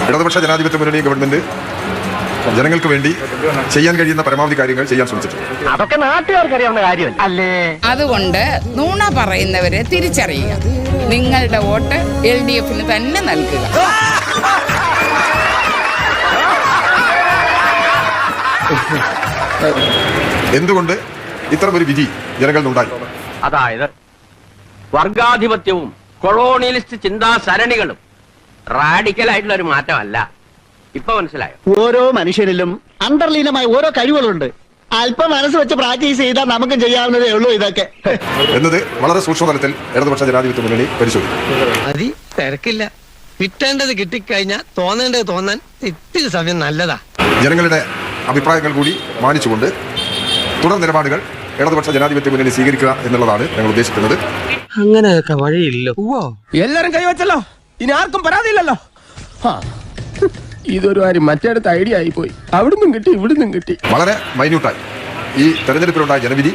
ഇടതുപക്ഷ ജനാധിപത്യ മുന്നണി ഗവൺമെന്റ് ജനങ്ങൾക്ക് വേണ്ടി ചെയ്യാൻ കഴിയുന്ന പരമാവധി കാര്യങ്ങൾ ചെയ്യാൻ ശ്രമിച്ചിട്ടുണ്ട്. അതൊക്കെ നാട്ടുകാർക്ക് അറിയാവുന്ന കാര്യമല്ല അല്ലേ? അതുകൊണ്ട് നുണ പറയുന്നവരെ തിരിച്ചറിയുക. നിങ്ങളുടെ വോട്ട് LDF-ന് തന്നെ നൽകുക. എന്തുകൊണ്ട് ഇത്തരമൊരു വിധി ജനങ്ങളിലുണ്ടായി? അതായത് വർഗാധിപത്യവും കൊളോണിയലിസ്റ്റ് ചിന്താ സരണികളും റാഡിക്കലായിട്ടുള്ള ഒരു മാറ്റമല്ല. ഇപ്പൊ മനസ്സിലായോ? ഓരോ മനുഷ്യനിലും അന്തർലീനമായ ഓരോ കഴിവുകളുണ്ട്. അല്പം മനസ്സ് വെച്ച് പ്രാക്ടീസ് ചെയ്താൽ നമുക്കും ചെയ്യാവുന്നതേ ഉള്ളൂ ഇതൊക്കെ എന്നത് വളരെ സൂക്ഷ്മതലത്തിൽ ഇടതുപക്ഷ ജനാധിപത്യ മുന്നണി പരിശോധിക്കും. അതി തിരക്കില്ല. കിട്ടേണ്ടത് കിട്ടിക്കഴിഞ്ഞാൽ തോന്നേണ്ടത് തോന്നാൻ ഇത്തിരി സമയം നല്ലതാ. ജനങ്ങളുടെ അഭിപ്രായങ്ങൾ കൂടി മാനിച്ചുകൊണ്ട് തുടർ നിലപാടുകൾ ഇടതുപക്ഷ ജനാധിപത്യ മുന്നണി സ്വീകരിക്കുക എന്നുള്ളതാണ് ഞങ്ങൾ ഉദ്ദേശിക്കുന്നത്. അങ്ങനെയൊക്കെ വഴിയില്ലോ. എല്ലാരും കൈവച്ചല്ലോ, ഇനി ആർക്കും പരാതിയില്ലല്ലോ. ഇതൊരു കാര്യം മറ്റേടത്ത് ഐഡിയ ആയിപ്പോയി. അവിടുന്നും കിട്ടി ഇവിടുന്നും കിട്ടി. വളരെ മൈന്യൂട്ടായി ഈ തെരഞ്ഞെടുപ്പിലുണ്ടായ ജനവിധി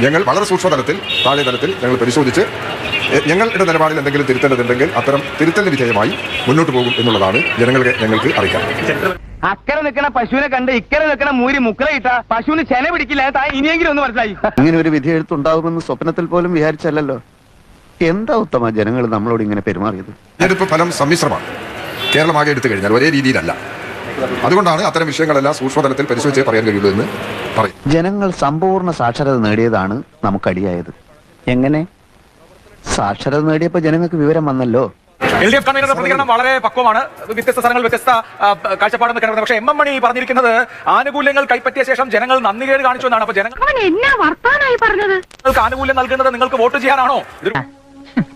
ഞങ്ങൾ വളരെ സൂക്ഷ്മതലത്തിൽ താഴെ തലത്തിൽ ഞങ്ങൾ പരിശോധിച്ച് ഞങ്ങളുടെ നിലപാടിൽ എന്തെങ്കിലും തിരുത്തേണ്ടതുണ്ടെങ്കിൽ അത്തരം തിരുത്തലിന് വിധേയമായി മുന്നോട്ട് പോകും എന്നുള്ളതാണ് ഞങ്ങൾക്ക് അറിയിക്കാം. അക്കരെ നിൽക്കണ പശുവിനെ കണ്ട് ഇക്കരെ നിൽക്കണ മൂരി മുക്കറയിട്ട പശുവിന് ചെന പിടിക്കില്ല. ഇനിയെങ്കിലും ഒന്ന് മനസ്സിലായി. ഇങ്ങനെ ഒരു വിധി എഴുത്തുണ്ടാകുമെന്ന് സ്വപ്നത്തിൽ പോലും വിചാരിച്ചല്ലോ. എന്താ ഉത്തമ ജനങ്ങൾ നമ്മളോട് ഇങ്ങനെ പെരുമാറിയത്? തെരഞ്ഞെടുപ്പ് ഫലം സമ്മിശ്രമാണ്. കേരളമാകെ എടുത്തു കഴിഞ്ഞാൽ ഒരേ രീതിയിലല്ല. അതുകൊണ്ടാണ് അത്തരം വിഷയങ്ങളെല്ലാം സൂക്ഷ്മതലത്തിൽ പരിശോധിച്ചേ പറയാൻ കഴിയുള്ളൂ എന്ന് പറയും. ജനങ്ങൾ സമ്പൂർണ്ണ സാക്ഷരത നേടിയതാണ് നമുക്കടിയായത്. എങ്ങനെ? സാക്ഷരത നേടിയപ്പോ ജനങ്ങൾക്ക് വിവരം വന്നല്ലോ. LDF കൺവീനറുടെ പ്രതികരണം വളരെ പക്വമാണ്. വ്യത്യസ്ത സ്ഥലങ്ങൾ വ്യത്യസ്ത കാഴ്ചപ്പാടെന്ന് കരുതുന്നത്. പക്ഷേ MM മണി പറഞ്ഞിരിക്കുന്നത് ആനുകൂല്യങ്ങൾ കൈപ്പറ്റിയ ശേഷം ജനങ്ങൾ നന്ദികേട് കാണിച്ചു എന്നാണ്. അപ്പൊ ജനങ്ങൾക്ക് ആനുകൂല്യം നൽകുന്നത് നിങ്ങൾക്ക് വോട്ട് ചെയ്യാനാണോ?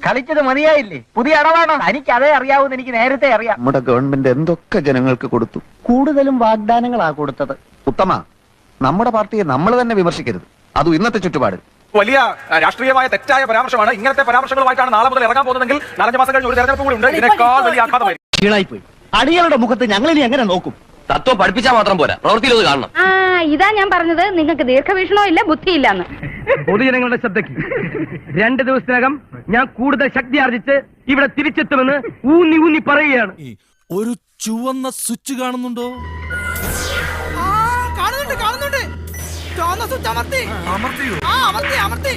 കളിച്ചത് മതിയായില്ലേ? പുതിയ അടവാണോ? എനിക്ക് അതേ അറിയാവൂന്ന് എനിക്ക് നേരത്തെ അറിയാം. നമ്മുടെ ഗവൺമെന്റ് എന്തൊക്കെ ജനങ്ങൾക്ക് കൊടുത്തു. കൂടുതലും വാഗ്ദാനങ്ങളാ കൊടുത്തത്. ഉത്തമ, നമ്മുടെ പാർട്ടിയെ നമ്മൾ തന്നെ വിമർശിക്കരുത്. അതും ഇന്നത്തെ ചുറ്റുപാട്. വലിയ രാഷ്ട്രീയമായ തെറ്റായ പരാമർശമാണ്. ഇങ്ങനത്തെ പരാമർശങ്ങളുമായിട്ടാണ് നാളെ മുതൽ ഇറങ്ങാൻ പോകുന്നതെങ്കിൽ 4 മാസം കഴിഞ്ഞ് ഒരു തെരഞ്ഞെടുപ്പ് കൂടി ഉണ്ട്. ഇതിനേക്കാൾ വലിയ ആഘാതമായിരിക്കും. അടികളുടെ മുഖത്ത് ഞങ്ങളിനി എങ്ങനെ നോക്കും? തത്വം പഠിപ്പിച്ചാൽ മാത്രം പോരാ, പ്രവൃത്തിയിലത് കാണണം. ഇതാ ഞാൻ പറഞ്ഞത്, നിങ്ങൾക്ക് ദീർഘവീക്ഷണോ ഇല്ല, ബുദ്ധിയില്ലെന്ന്. പൊതുജനങ്ങളുടെ ശ്രദ്ധയ്ക്ക് 2 ദിവസത്തിനകം ഞാൻ കൂടുതൽ ശക്തി ആർജിച്ച് ഇവിടെ തിരിച്ചെത്തുമെന്ന് ഊന്നി പറയുകയാണ്. ഒരു ചുവന്ന സ്വിച്ച് കാണുന്നുണ്ടോ? കാണുന്നുണ്ട്. ചുവന്ന സ്വിച്ച് അമർത്തി.